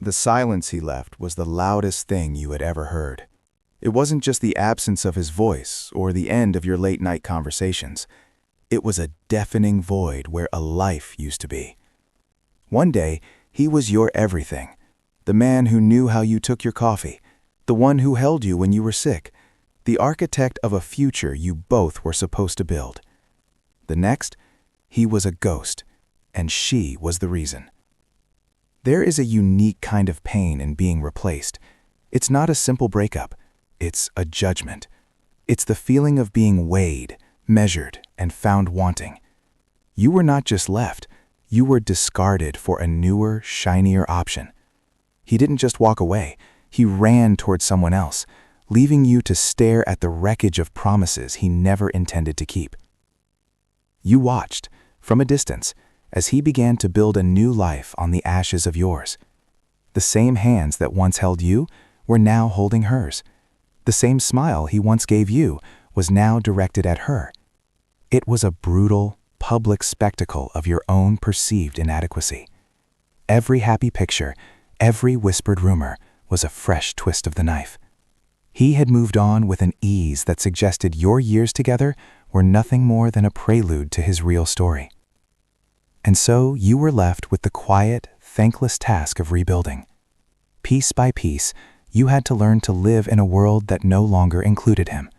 The silence he left was the loudest thing you had ever heard. It wasn't just the absence of his voice or the end of your late-night conversations. It was a deafening void where a life used to be. One day, he was your everything. The man who knew how you took your coffee. The one who held you when you were sick. The architect of a future you both were supposed to build. The next, he was a ghost, and she was the reason. There is a unique kind of pain in being replaced. It's not a simple breakup. It's a judgment. It's the feeling of being weighed, measured, and found wanting. You were not just left, you were discarded for a newer, shinier option. He didn't just walk away, he ran towards someone else, leaving you to stare at the wreckage of promises he never intended to keep. You watched, from a distance, as he began to build a new life on the ashes of yours. The same hands that once held you were now holding hers. The same smile he once gave you was now directed at her. It was a brutal, public spectacle of your own perceived inadequacy. Every happy picture, every whispered rumor was a fresh twist of the knife. He had moved on with an ease that suggested your years together were nothing more than a prelude to his real story. And so you were left with the quiet, thankless task of rebuilding. Piece by piece, you had to learn to live in a world that no longer included him.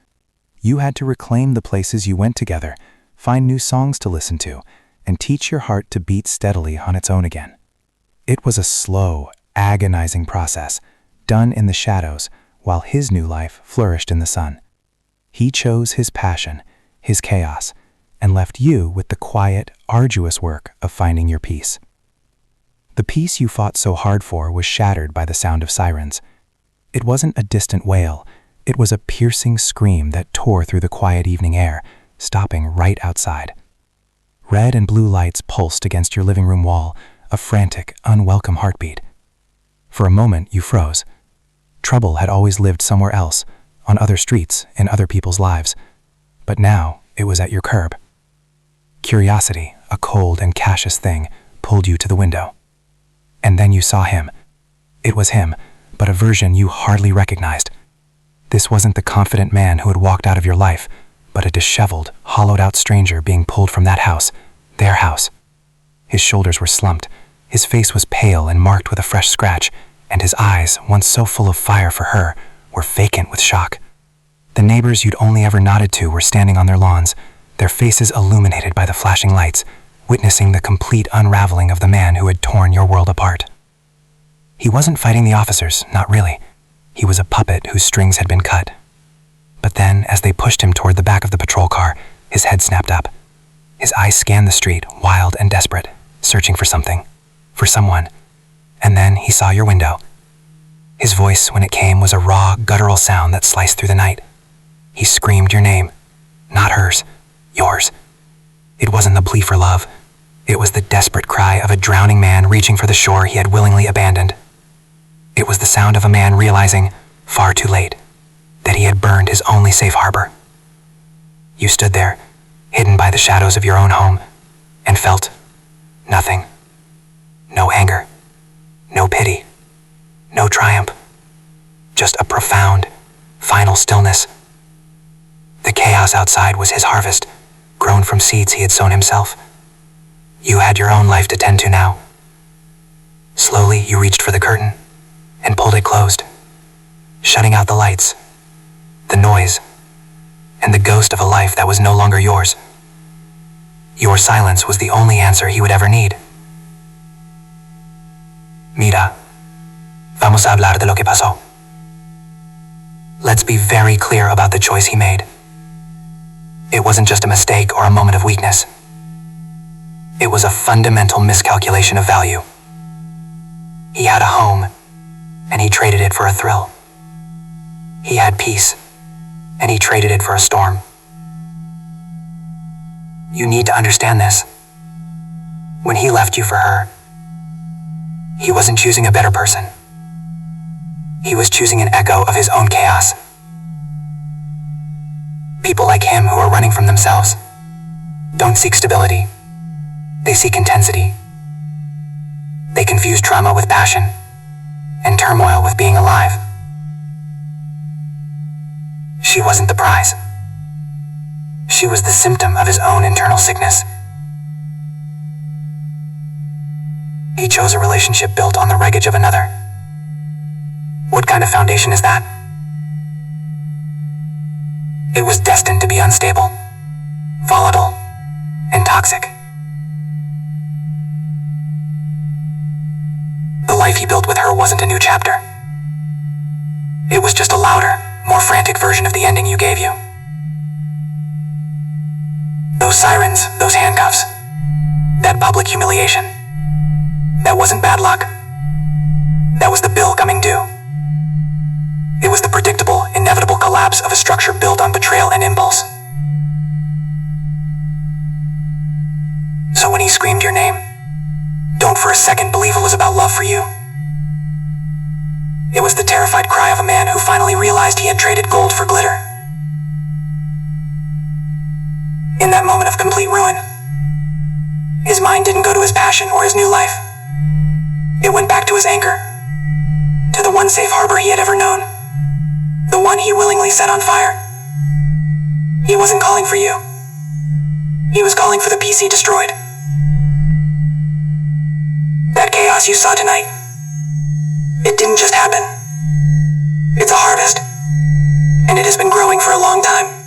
You had to reclaim the places you went together, find new songs to listen to, and teach your heart to beat steadily on its own again. It was a slow, agonizing process, done in the shadows, while his new life flourished in the sun. He chose his passion, his chaos, and left you with the quiet, arduous work of finding your peace. The peace you fought so hard for was shattered by the sound of sirens. It wasn't a distant wail, it was a piercing scream that tore through the quiet evening air, stopping right outside. Red and blue lights pulsed against your living room wall, a frantic, unwelcome heartbeat. For a moment, you froze. Trouble had always lived somewhere else, on other streets, in other people's lives. But now, it was at your curb. Curiosity, a cold and cautious thing, pulled you to the window. And then you saw him. It was him, but a version you hardly recognized. This wasn't the confident man who had walked out of your life, but a disheveled, hollowed-out stranger being pulled from that house, their house. His shoulders were slumped, his face was pale and marked with a fresh scratch, and his eyes, once so full of fire for her, were vacant with shock. The neighbors you'd only ever nodded to were standing on their lawns, their faces illuminated by the flashing lights, witnessing the complete unraveling of the man who had torn your world apart. He wasn't fighting the officers, not really. He was a puppet whose strings had been cut. But then, as they pushed him toward the back of the patrol car, his head snapped up. His eyes scanned the street, wild and desperate, searching for something, for someone. And then he saw your window. His voice, when it came, was a raw, guttural sound that sliced through the night. He screamed your name. Not hers, yours. It wasn't the plea for love. It was the desperate cry of a drowning man reaching for the shore he had willingly abandoned. It was the sound of a man realizing, far too late, that he had burned his only safe harbor. You stood there, hidden by the shadows of your own home, and felt nothing. No anger, no pity, no triumph. Just a profound, final stillness. The chaos outside was his harvest, grown from seeds he had sown himself. You had your own life to tend to now. Slowly, you reached for the curtain and pulled it closed, shutting out the lights, the noise, and the ghost of a life that was no longer yours. Your silence was the only answer he would ever need. Mira, vamos a hablar de lo que pasó. Let's be very clear about the choice he made. It wasn't just a mistake or a moment of weakness. It was a fundamental miscalculation of value. He had a home, and he traded it for a thrill. He had peace, and he traded it for a storm. You need to understand this. When he left you for her, he wasn't choosing a better person. He was choosing an echo of his own chaos. People like him who are running from themselves don't seek stability. They seek intensity. They confuse trauma with passion. and turmoil with being alive. She wasn't the prize. She was the symptom of his own internal sickness. He chose a relationship built on the wreckage of another. What kind of foundation is that? It was destined to be unstable, volatile, and toxic. The life he built with her wasn't a new chapter. It was just a louder, more frantic version of the ending you gave you. Those sirens, those handcuffs, that public humiliation. That wasn't bad luck. That was the bill coming due. It was the predictable, inevitable collapse of a structure built on betrayal and impulse. So when he screamed your name, don't for a second believe it was about love for you. It was the terrified cry of a man who finally realized he had traded gold for glitter. In that moment of complete ruin, his mind didn't go to his passion or his new life. It went back to his anchor, to the one safe harbor he had ever known, the one he willingly set on fire. He wasn't calling for you. He was calling for the peace he destroyed. That chaos you saw tonight, it didn't just happen. It's a harvest, and it has been growing for a long time.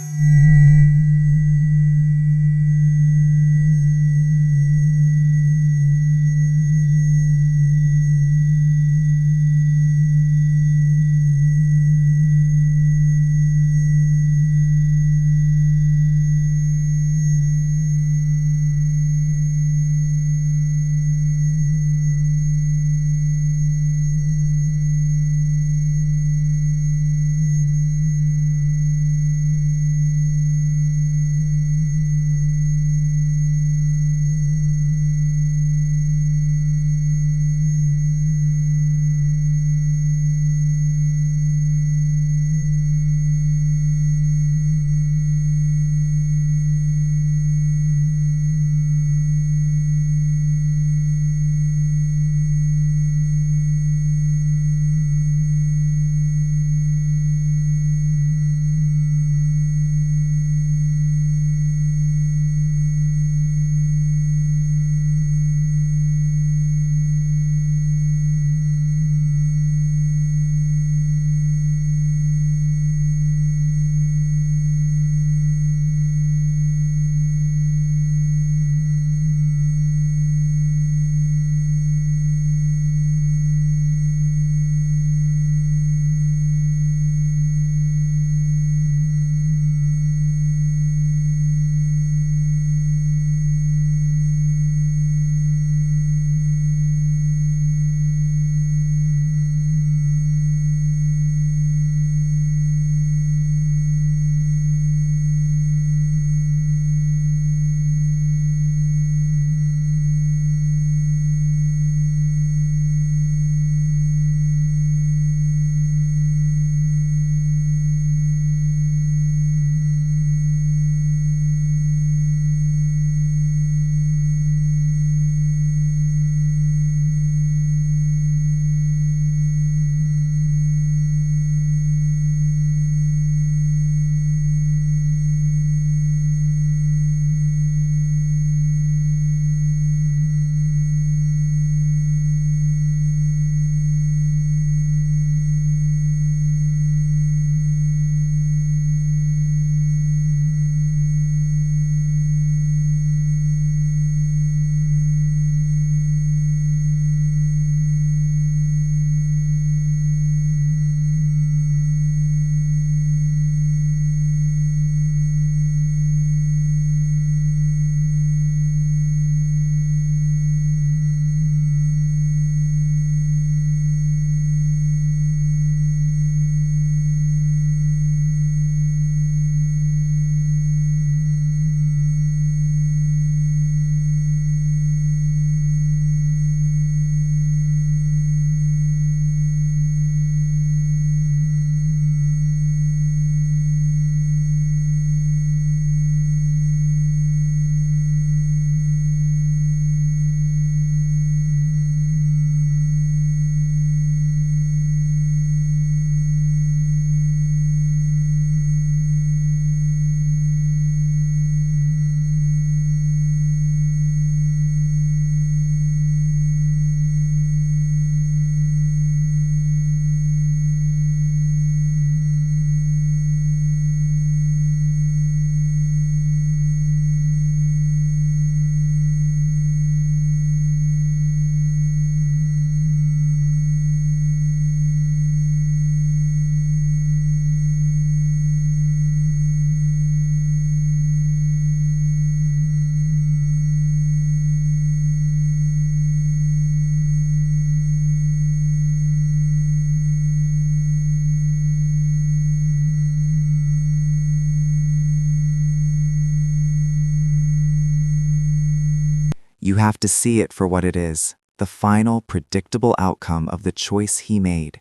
You have to see it for what it is, the final, predictable outcome of the choice he made.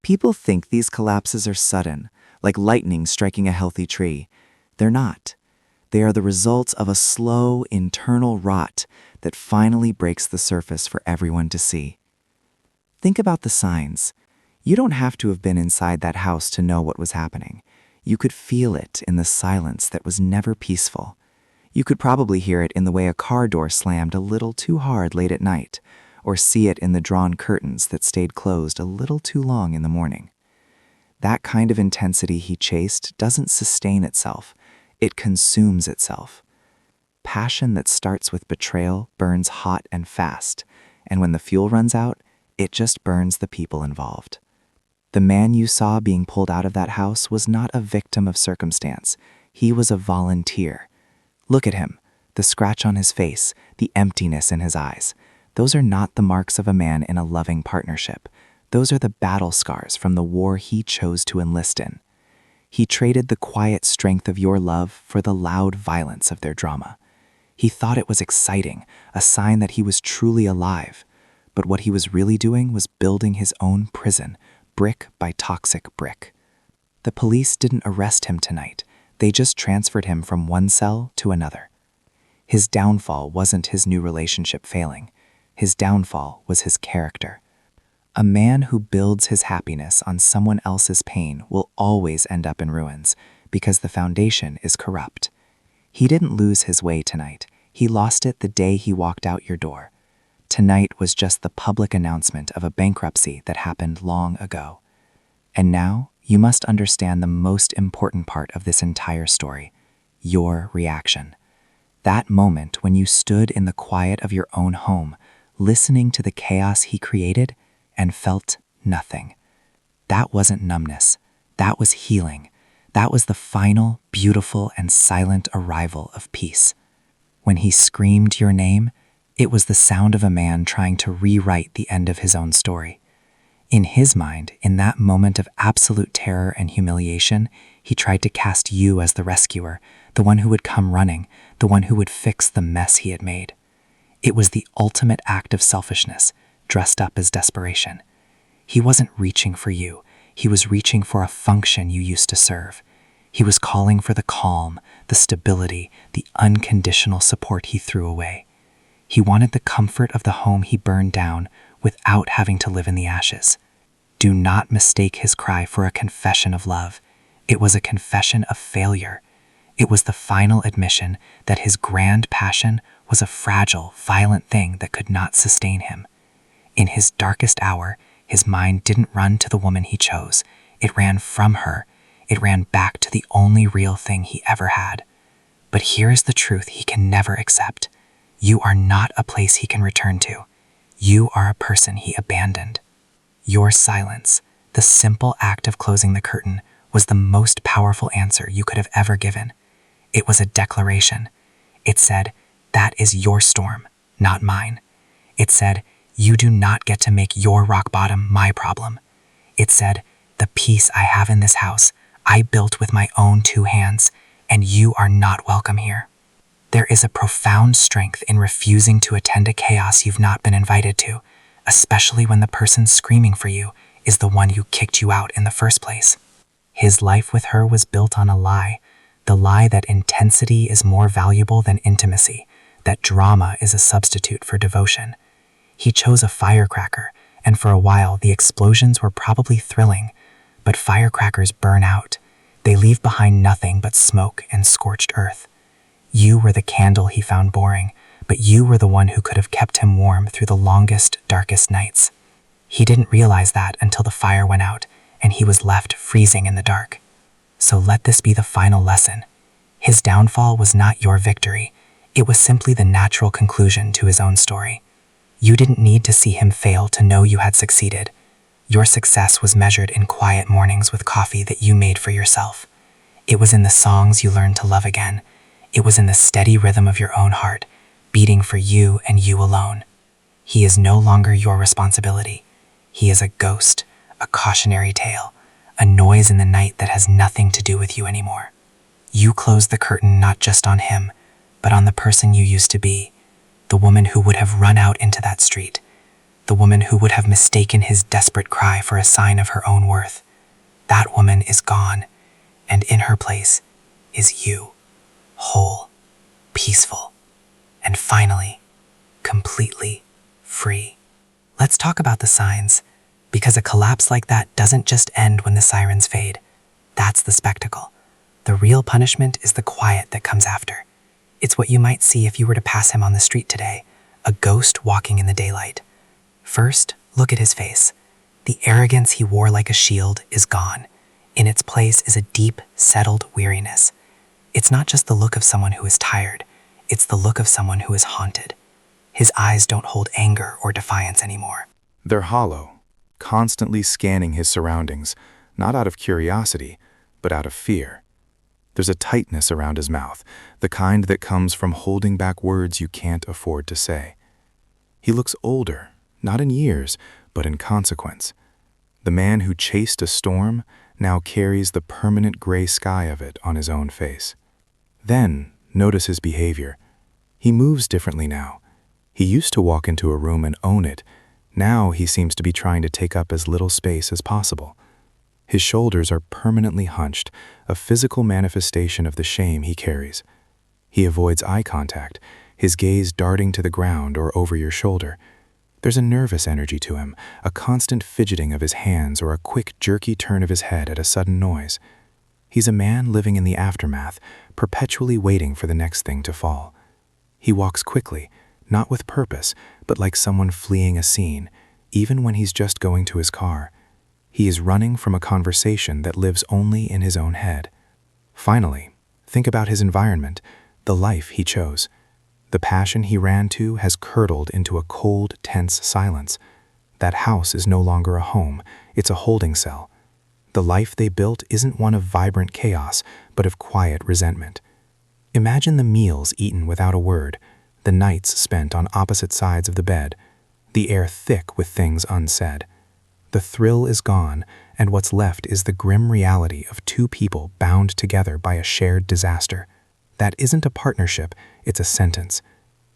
People think these collapses are sudden, like lightning striking a healthy tree. They're not. They are the results of a slow, internal rot that finally breaks the surface for everyone to see. Think about the signs. You don't have to have been inside that house to know what was happening. You could feel it in the silence that was never peaceful. You could probably hear it in the way a car door slammed a little too hard late at night, or see it in the drawn curtains that stayed closed a little too long in the morning. That kind of intensity he chased doesn't sustain itself. It consumes itself. Passion that starts with betrayal burns hot and fast, and when the fuel runs out, it just burns the people involved. The man you saw being pulled out of that house was not a victim of circumstance. He was a volunteer. Look at him, the scratch on his face, the emptiness in his eyes. Those are not the marks of a man in a loving partnership. Those are the battle scars from the war he chose to enlist in. He traded the quiet strength of your love for the loud violence of their drama. He thought it was exciting, a sign that he was truly alive. But what he was really doing was building his own prison, brick by toxic brick. The police didn't arrest him tonight. They just transferred him from one cell to another. His downfall wasn't his new relationship failing. His downfall was his character. A man who builds his happiness on someone else's pain will always end up in ruins because the foundation is corrupt. He didn't lose his way tonight. He lost it the day he walked out your door. Tonight was just the public announcement of a bankruptcy that happened long ago. And now, you must understand the most important part of this entire story, your reaction. That moment when you stood in the quiet of your own home, listening to the chaos he created, and felt nothing. That wasn't numbness. That was healing. That was the final, beautiful, and silent arrival of peace. When he screamed your name, it was the sound of a man trying to rewrite the end of his own story. In his mind, in that moment of absolute terror and humiliation, he tried to cast you as the rescuer, the one who would come running, the one who would fix the mess he had made. It was the ultimate act of selfishness, dressed up as desperation. He wasn't reaching for you. He was reaching for a function you used to serve. He was calling for the calm, the stability, the unconditional support he threw away. He wanted the comfort of the home he burned down without having to live in the ashes. Do not mistake his cry for a confession of love. It was a confession of failure. It was the final admission that his grand passion was a fragile, violent thing that could not sustain him. In his darkest hour, his mind didn't run to the woman he chose. It ran from her. It ran back to the only real thing he ever had. But here is the truth he can never accept. You are not a place he can return to. You are a person he abandoned. Your silence, the simple act of closing the curtain, was the most powerful answer you could have ever given. It was a declaration. It said, "That is your storm, not mine." It said, "You do not get to make your rock bottom my problem." It said, "The peace I have in this house, I built with my own 2 hands, and you are not welcome here." There is a profound strength in refusing to attend a chaos you've not been invited to, especially when the person screaming for you is the one who kicked you out in the first place. His life with her was built on a lie, the lie that intensity is more valuable than intimacy, that drama is a substitute for devotion. He chose a firecracker, and for a while the explosions were probably thrilling, but firecrackers burn out. They leave behind nothing but smoke and scorched earth. You were the candle he found boring, but you were the one who could have kept him warm through the longest, darkest nights. He didn't realize that until the fire went out, and he was left freezing in the dark. So let this be the final lesson. His downfall was not your victory. It was simply the natural conclusion to his own story. You didn't need to see him fail to know you had succeeded. Your success was measured in quiet mornings with coffee that you made for yourself. It was in the songs you learned to love again. It was in the steady rhythm of your own heart, beating for you and you alone. He is no longer your responsibility. He is a ghost, a cautionary tale, a noise in the night that has nothing to do with you anymore. You closed the curtain not just on him, but on the person you used to be. The woman who would have run out into that street. The woman who would have mistaken his desperate cry for a sign of her own worth. That woman is gone, and in her place is you, whole, peaceful, and finally, completely free. Let's talk about the signs, because a collapse like that doesn't just end when the sirens fade. That's the spectacle. The real punishment is the quiet that comes after. It's what you might see if you were to pass him on the street today, a ghost walking in the daylight. First, look at his face. The arrogance he wore like a shield is gone. In its place is a deep, settled weariness. It's not just the look of someone who is tired, it's the look of someone who is haunted. His eyes don't hold anger or defiance anymore. They're hollow, constantly scanning his surroundings, not out of curiosity, but out of fear. There's a tightness around his mouth, the kind that comes from holding back words you can't afford to say. He looks older, not in years, but in consequence. The man who chased a storm now carries the permanent gray sky of it on his own face. Then, notice his behavior. He moves differently now. He used to walk into a room and own it. Now he seems to be trying to take up as little space as possible. His shoulders are permanently hunched, a physical manifestation of the shame he carries. He avoids eye contact, his gaze darting to the ground or over your shoulder. There's a nervous energy to him, a constant fidgeting of his hands or a quick, jerky turn of his head at a sudden noise. He's a man living in the aftermath, perpetually waiting for the next thing to fall. He walks quickly, not with purpose, but like someone fleeing a scene, even when he's just going to his car. He is running from a conversation that lives only in his own head. Finally, think about his environment, the life he chose. The passion he ran to has curdled into a cold, tense silence. That house is no longer a home, it's a holding cell. The life they built isn't one of vibrant chaos, but of quiet resentment. Imagine the meals eaten without a word, the nights spent on opposite sides of the bed, the air thick with things unsaid. The thrill is gone, and what's left is the grim reality of two people bound together by a shared disaster. That isn't a partnership, it's a sentence.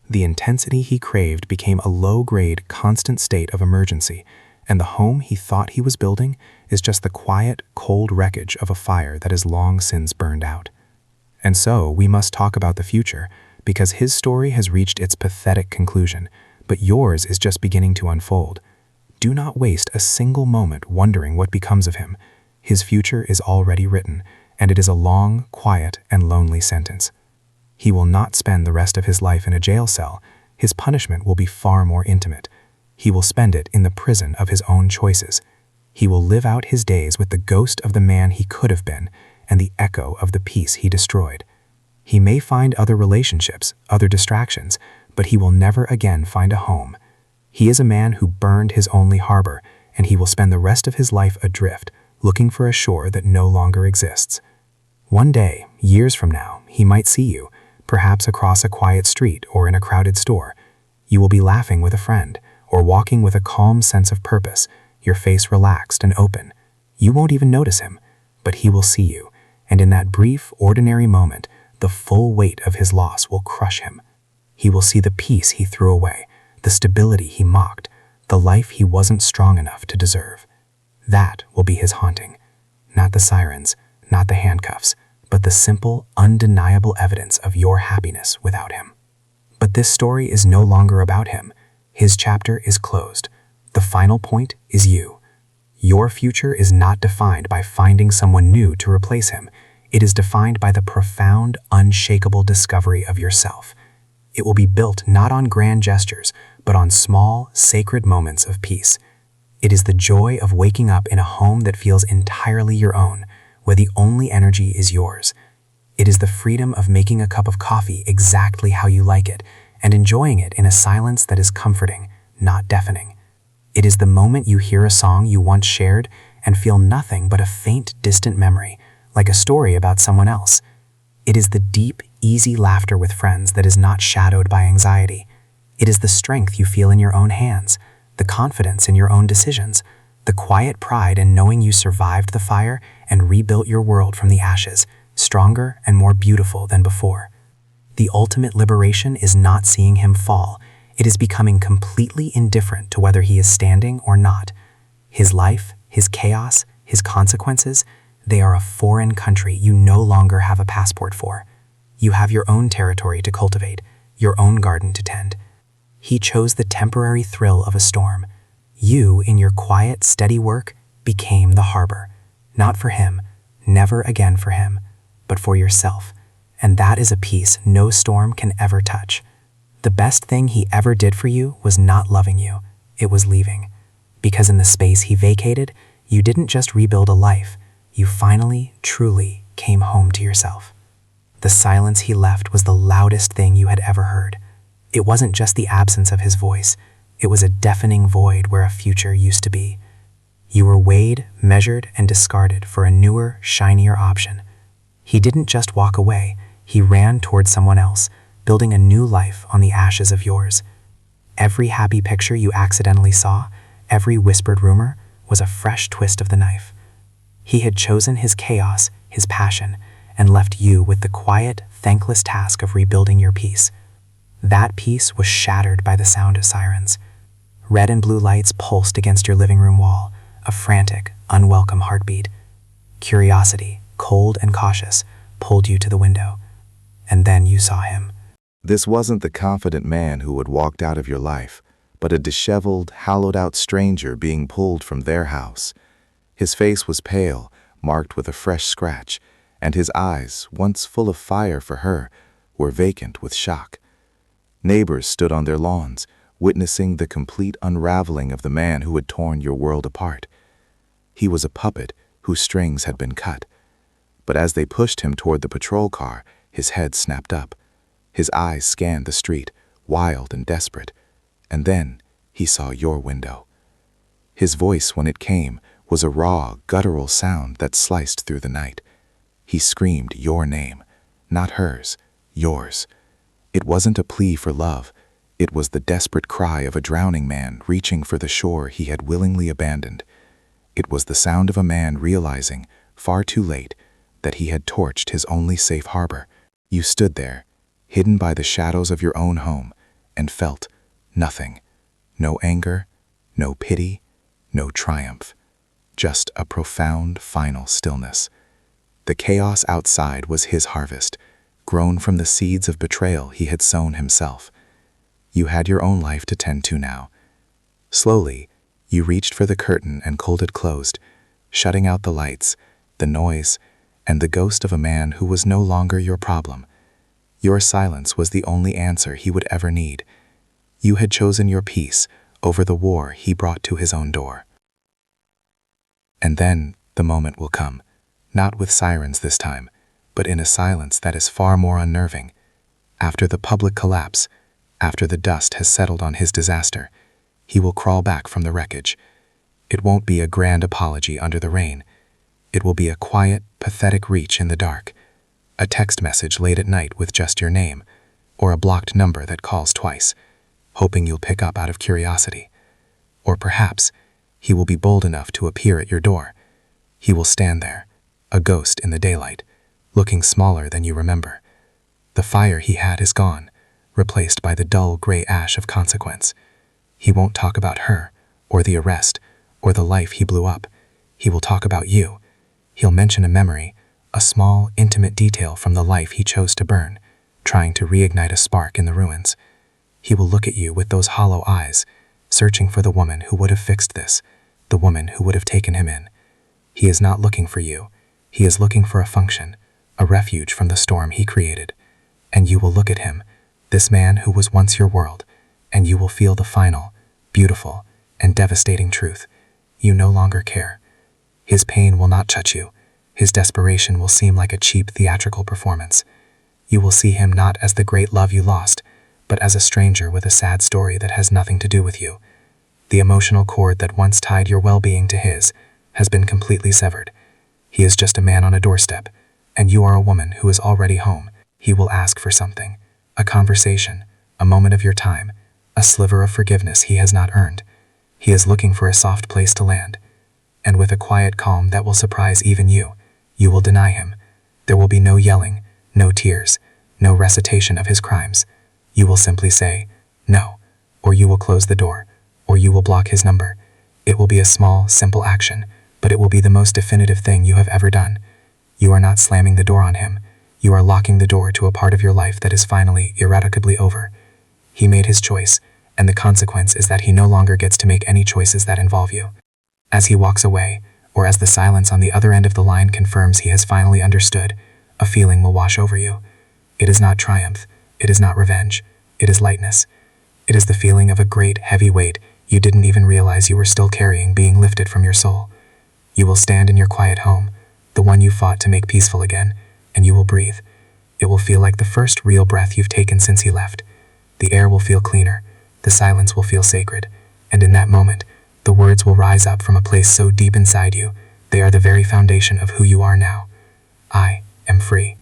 The intensity he craved became a low-grade, constant state of emergency, and the home he thought he was building is just the quiet, cold wreckage of a fire that has long since burned out. And so, we must talk about the future, because his story has reached its pathetic conclusion, but yours is just beginning to unfold. Do not waste a single moment wondering what becomes of him. His future is already written, and it is a long, quiet, and lonely sentence. He will not spend the rest of his life in a jail cell. His punishment will be far more intimate. He will spend it in the prison of his own choices. He will live out his days with the ghost of the man he could have been and the echo of the peace he destroyed. He may find other relationships, other distractions, but he will never again find a home. He is a man who burned his only harbor, and he will spend the rest of his life adrift, looking for a shore that no longer exists. One day, years from now, he might see you, perhaps across a quiet street or in a crowded store. You will be laughing with a friend, or walking with a calm sense of purpose, your face relaxed and open. You won't even notice him, but he will see you, and in that brief, ordinary moment, the full weight of his loss will crush him. He will see the peace he threw away, the stability he mocked, the life he wasn't strong enough to deserve. That will be his haunting. Not the sirens, not the handcuffs, but the simple, undeniable evidence of your happiness without him. But this story is no longer about him. His chapter is closed. The final point is you. Your future is not defined by finding someone new to replace him. It is defined by the profound, unshakable discovery of yourself. It will be built not on grand gestures, but on small, sacred moments of peace. It is the joy of waking up in a home that feels entirely your own, where the only energy is yours. It is the freedom of making a cup of coffee exactly how you like it, and enjoying it in a silence that is comforting, not deafening. It is the moment you hear a song you once shared and feel nothing but a faint, distant memory, like a story about someone else. It is the deep, easy laughter with friends that is not shadowed by anxiety. It is the strength you feel in your own hands, the confidence in your own decisions, the quiet pride in knowing you survived the fire and rebuilt your world from the ashes, stronger and more beautiful than before. The ultimate liberation is not seeing him fall. It is becoming completely indifferent to whether he is standing or not. His life, his chaos, his consequences, they are a foreign country you no longer have a passport for. You have your own territory to cultivate, your own garden to tend. He chose the temporary thrill of a storm. You, in your quiet, steady work, became the harbor. Not for him, never again for him, but for yourself. And that is a peace no storm can ever touch. The best thing he ever did for you was not loving you, it was leaving. Because in the space he vacated, you didn't just rebuild a life, you finally, truly came home to yourself. The silence he left was the loudest thing you had ever heard. It wasn't just the absence of his voice, it was a deafening void where a future used to be. You were weighed, measured, and discarded for a newer, shinier option. He didn't just walk away, he ran toward someone else, building a new life on the ashes of yours. Every happy picture you accidentally saw, every whispered rumor, was a fresh twist of the knife. He had chosen his chaos, his passion, and left you with the quiet, thankless task of rebuilding your peace. That peace was shattered by the sound of sirens. Red and blue lights pulsed against your living room wall, a frantic, unwelcome heartbeat. Curiosity, cold and cautious, pulled you to the window. And then you saw him. This wasn't the confident man who had walked out of your life, but a disheveled, hollowed-out stranger being pulled from their house. His face was pale, marked with a fresh scratch, and his eyes, once full of fire for her, were vacant with shock. Neighbors stood on their lawns, witnessing the complete unraveling of the man who had torn your world apart. He was a puppet whose strings had been cut. But as they pushed him toward the patrol car, his head snapped up. His eyes scanned the street, wild and desperate. And then he saw your window. His voice, when it came, was a raw, guttural sound that sliced through the night. He screamed your name, not hers, yours. It wasn't a plea for love. It was the desperate cry of a drowning man reaching for the shore he had willingly abandoned. It was the sound of a man realizing, far too late, that he had torched his only safe harbor. You stood there, hidden by the shadows of your own home, and felt nothing. No anger, no pity, no triumph. Just a profound, final stillness. The chaos outside was his harvest, grown from the seeds of betrayal he had sown himself. You had your own life to tend to now. Slowly, you reached for the curtain and pulled it closed, shutting out the lights, the noise, and the ghost of a man who was no longer your problem. Your silence was the only answer he would ever need. You had chosen your peace over the war he brought to his own door. And then the moment will come, not with sirens this time, but in a silence that is far more unnerving. After the public collapse, after the dust has settled on his disaster, he will crawl back from the wreckage. It won't be a grand apology under the rain. It will be a quiet, pathetic reach in the dark, a text message late at night with just your name, or a blocked number that calls twice, hoping you'll pick up out of curiosity. Or perhaps he will be bold enough to appear at your door. He will stand there, a ghost in the daylight, looking smaller than you remember. The fire he had is gone, replaced by the dull gray ash of consequence. He won't talk about her, or the arrest, or the life he blew up. He will talk about you. He'll mention a memory, a small, intimate detail from the life he chose to burn, trying to reignite a spark in the ruins. He will look at you with those hollow eyes, searching for the woman who would have fixed this, the woman who would have taken him in. He is not looking for you. He is looking for a function, a refuge from the storm he created. And you will look at him, this man who was once your world, and you will feel the final, beautiful, and devastating truth. You no longer care. His pain will not touch you. His desperation will seem like a cheap theatrical performance. You will see him not as the great love you lost, but as a stranger with a sad story that has nothing to do with you. The emotional cord that once tied your well-being to his has been completely severed. He is just a man on a doorstep, and you are a woman who is already home. He will ask for something, a conversation, a moment of your time, a sliver of forgiveness he has not earned. He is looking for a soft place to land. And with a quiet calm that will surprise even you, you will deny him. There will be no yelling, no tears, no recitation of his crimes. You will simply say, no, or you will close the door, or you will block his number. It will be a small, simple action, but it will be the most definitive thing you have ever done. You are not slamming the door on him. You are locking the door to a part of your life that is finally, irrevocably over. He made his choice, and the consequence is that he no longer gets to make any choices that involve you. As he walks away, or as the silence on the other end of the line confirms he has finally understood, a feeling will wash over you. It is not triumph. It is not revenge. It is lightness. It is the feeling of a great, heavy weight you didn't even realize you were still carrying being lifted from your soul. You will stand in your quiet home, the one you fought to make peaceful again, and you will breathe. It will feel like the first real breath you've taken since he left. The air will feel cleaner, the silence will feel sacred, and in that moment, the words will rise up from a place so deep inside you, they are the very foundation of who you are now. I am free.